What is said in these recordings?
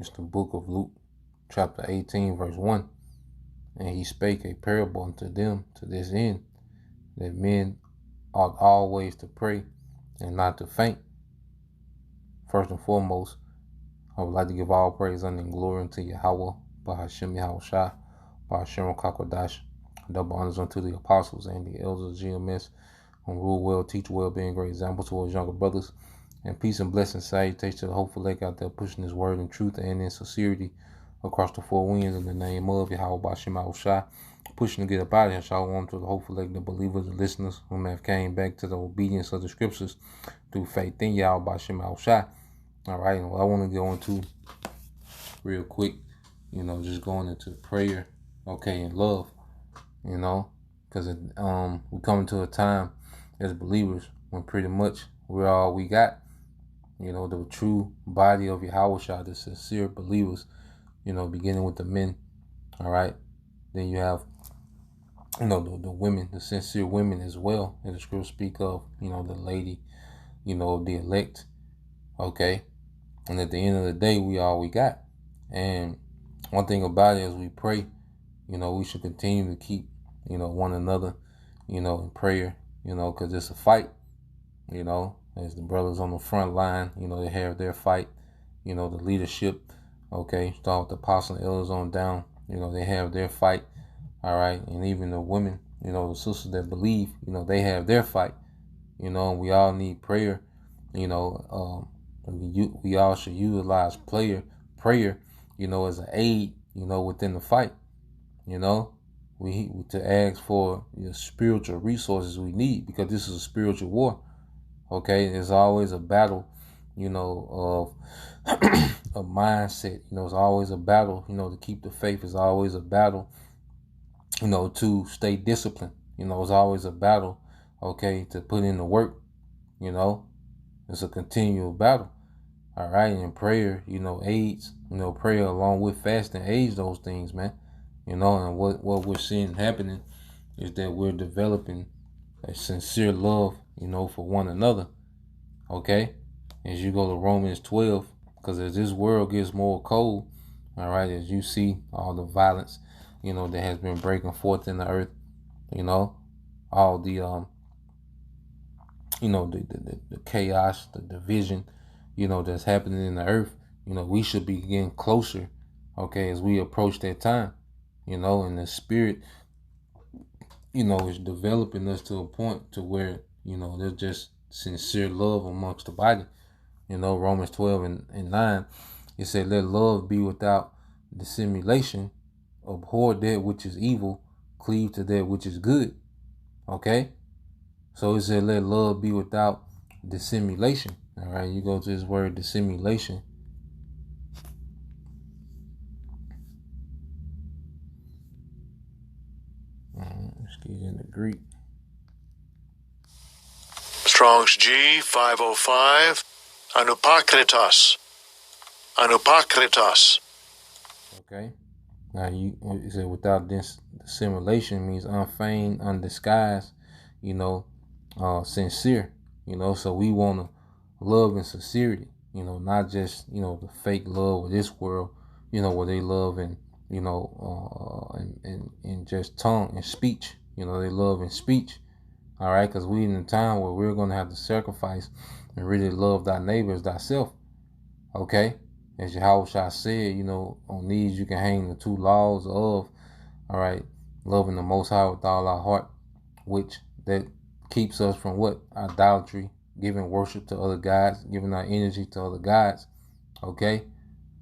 It's the book of Luke, chapter 18, verse 1. And he spake a parable unto them to this end, that men ought always to pray and not to faint. First and foremost, I would like to give all praise and glory unto Yahweh, Bahashem Yahushua, Bahashem Kakodash. Double honors unto the apostles and the elders of GMS, who rule well, teach well, being great examples to his younger brothers. And peace and blessing salutation to the hopeful lake out there pushing his word in truth and in sincerity across the four winds in the name of Yahweh Bahashem Yahushua. Pushing to get up out of here. Shalom to the hopeful lake, the believers, the listeners who have came back to the obedience of the scriptures through faith in Yahweh Bahashem Yahushua. All right, and what I want to go into real quick, just going into prayer, okay, and love, because we come into a time as believers when pretty much we're all we got, the true body of Yahweh, the sincere believers, beginning with the men, all right, then you have, the women, the sincere women as well, as the scriptures speak of, the lady, of the elect, okay. And at the end of the day, we all we got. And one thing about it, as we pray, we should continue to keep, one another, in prayer, because it's a fight, as the brothers on the front line, they have their fight, the leadership, okay, start with the apostle and elders on down, they have their fight, all right, and even the women, the sisters that believe, they have their fight, and we all need prayer, we all should utilize prayer, as an aid, within the fight, we to ask for the spiritual resources we need, because this is a spiritual war, okay? There's always a battle, of a mindset, it's always a battle, to keep the faith. It's always a battle, to stay disciplined, it's always a battle, okay, to put in the work, it's a continual battle. All right, and prayer, aids, prayer along with fasting aids those things, man. And what we're seeing happening is that we're developing a sincere love, for one another. Okay? As you go to Romans 12, because as this world gets more cold, all right, as you see all the violence, that has been breaking forth in the earth, all the the chaos, the division, that's happening in the earth, we should be getting closer, okay, as we approach that time, and the spirit, is developing us to a point to where, there's just sincere love amongst the body. Romans 12 and 9, it said, let love be without dissimulation, abhor that which is evil, cleave to that which is good, okay? So it said, let love be without dissimulation. All right, you go to this word dissimulation. Let's get in the Greek. Strong's G 505. Anupakritos. Anupakritos. Okay. Now it said without dissimulation means unfeigned, undisguised, sincere. So we want to love and sincerity, not just, the fake love of this world, where they love and, and just tongue and speech, they love in speech. All right. Because we in a time where we're going to have to sacrifice and really love thy neighbor as thyself. Okay. As Yahushua said, on these you can hang the two laws of, all right, loving the Most High with all our heart, which that keeps us from what? Idolatry, giving worship to other gods, giving our energy to other gods, okay,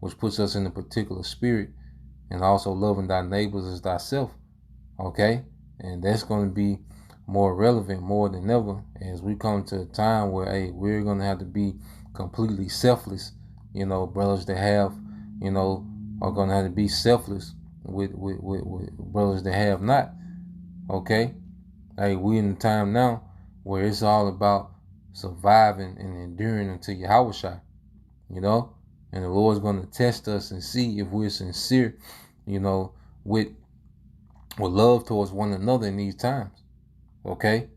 which puts us in a particular spirit, and also loving thy neighbors as thyself, okay, and that's going to be more relevant more than ever as we come to a time where, hey, we're going to have to be completely selfless. Brothers that have, are going to have to be selfless with brothers that have not. Okay? Hey, we in the time now where it's all about surviving and enduring until Yahushua, and the Lord's going to test us and see if we're sincere, with love towards one another in these times. Okay?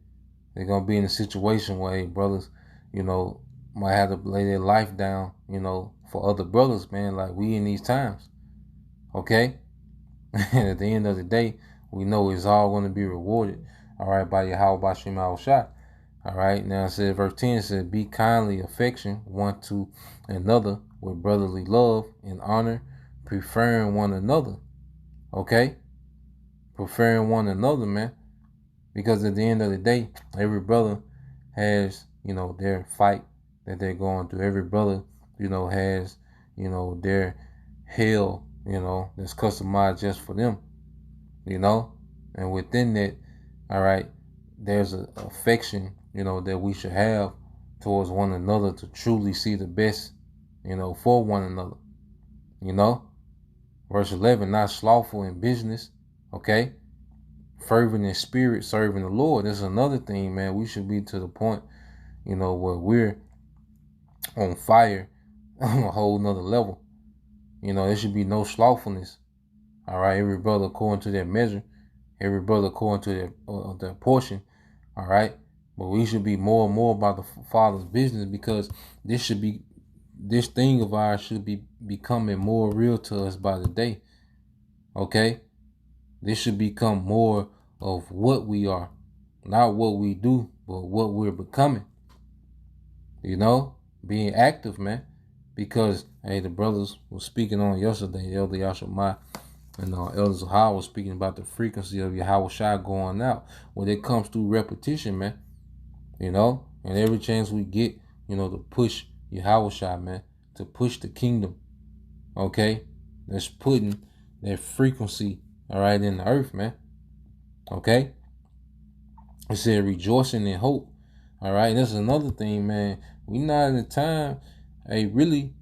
They're going to be in a situation where, hey, brothers, might have to lay their life down, for other brothers, man, like we in these times. Okay? And at the end of the day, we know it's all going to be rewarded, all right, by Yahweh Shem Shai. All right, now it says, verse 10 says, be kindly affection one to another with brotherly love and honor, preferring one another. Okay? Preferring one another, man. Because at the end of the day, every brother has, their fight that they're going through. Every brother, has, their hell, that's customized just for them, and within that, all right, there's an affection, that we should have towards one another to truly see the best, for one another, Verse 11, not slothful in business, okay? Fervent in spirit, serving the Lord. That's another thing, man. We should be to the point, where we're on fire on a whole nother level. There should be no slothfulness. All right, every brother according to their measure, every brother according to their portion. All right, but we should be more and more about the Father's business, because this thing of ours should be becoming more real to us by the day. Okay, this should become more of what we are, not what we do, but what we're becoming. Being active, man. Because, hey, the brothers were speaking on yesterday, Elder Yashimai and Elder Zahar was speaking about the frequency of Yahweh Shai going out. When it comes through repetition, man. And every chance we get, to push Yahweh Shai, man, to push the kingdom. Okay? That's putting that frequency, all right, in the earth, man. Okay? It said rejoicing in hope. All right? That's another thing, man. We not in the time, hey, really,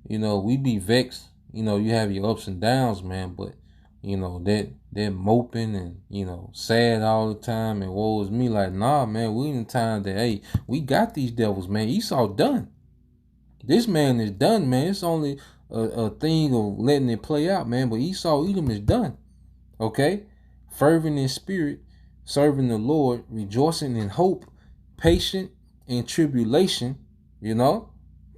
we be vexed. You have your ups and downs, man, but, that moping and, sad all the time and woe is me. Like, nah, man, we in the time that, hey, we got these devils, man. Esau done. This man is done, man. It's only a thing of letting it play out, man. But Esau, Edom is done. Okay? Fervent in spirit, serving the Lord, rejoicing in hope, patient in tribulation,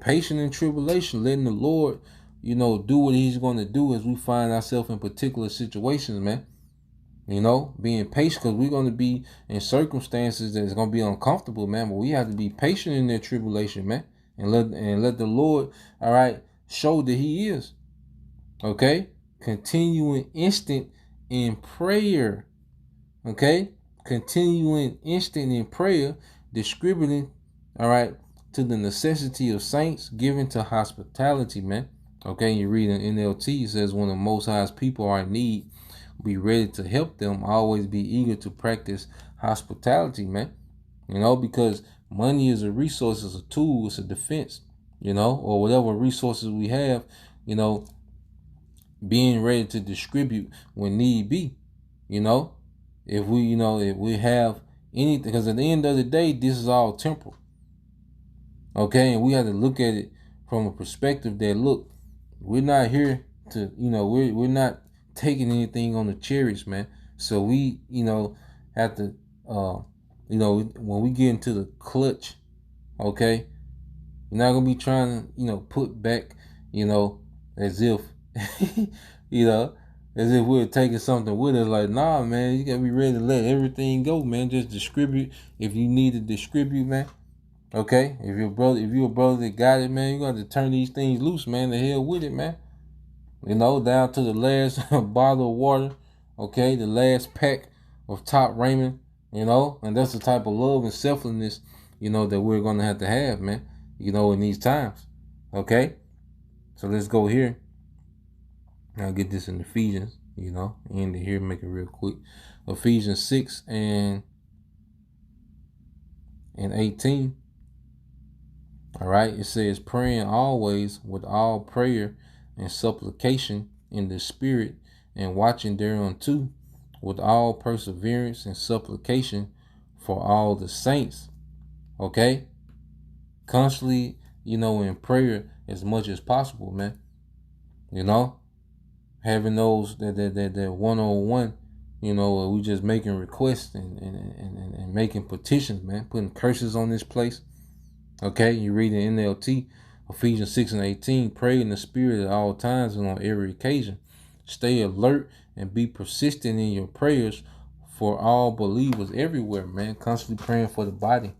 patient in tribulation, letting the Lord, do what he's going to do as we find ourselves in particular situations, man. Being patient, because we're going to be in circumstances that's going to be uncomfortable, man. But we have to be patient in that tribulation, man. And let the Lord, all right, show that he is. Okay? Continuing instant in prayer. Okay? Continuing instant in prayer, distributing, all right, to the necessity of saints, given to hospitality, man. Okay, you read in NLT, it says, when the Most High's people are in need, be ready to help them, always be eager to practice hospitality, man. Because money is a resource, it's a tool, it's a defense, or whatever resources we have, being ready to distribute when need be, if we have anything, because at the end of the day, this is all temporal. Okay, and we have to look at it from a perspective that, look, we're not here to, we're not taking anything on the chariots, man. So we, have to, when we get into the clutch, okay, you're not gonna be trying to, put back, as if, as if we're taking something with us. Like, nah, man, you gotta be ready to let everything go, man. Just distribute if you need to distribute, man. Okay, if you're a brother that got it, man, you got to turn these things loose, man. The hell with it, man. Down to the last bottle of water, okay, the last pack of top raiment, and that's the type of love and selflessness, that we're gonna have to have, man, in these times. Okay, so let's go here. I'll get this in Ephesians, end it here, make it real quick. Ephesians 6 and 18. All right, it says, praying always with all prayer and supplication in the Spirit, and watching thereunto with all perseverance and supplication for all the saints. Okay? Constantly, in prayer as much as possible, man. Having those that one-on-one, we just making requests and making petitions, man, putting curses on this place. Okay, you read in NLT, Ephesians 6:18, pray in the spirit at all times and on every occasion. Stay alert and be persistent in your prayers for all believers everywhere, man. Constantly praying for the body,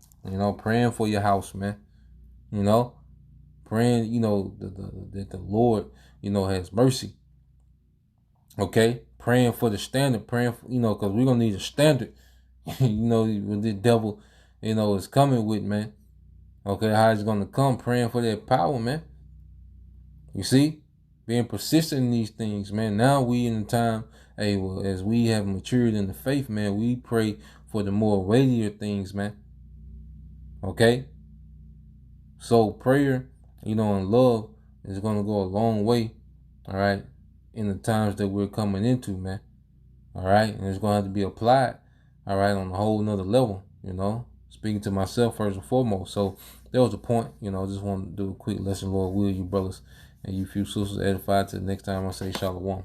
praying for your house, man. Praying, that the Lord, has mercy. Okay, praying for the standard, praying for, because we're gonna need a standard. When the devil, is coming with, man. Okay, how it's gonna come, praying for that power, man. You see, being persistent in these things, man. Now we in the time, as we have matured in the faith, man, we pray for the more weightier things, man. Okay, so prayer, and love is gonna go a long way. All right, in the times that we're coming into, man. All right, and it's gonna have to be applied. All right, on a whole nother level. Speaking to myself first and foremost. So there was a point. Just want to do a quick lesson, Lord will you brothers and you few sisters edified to the next time I say shalom.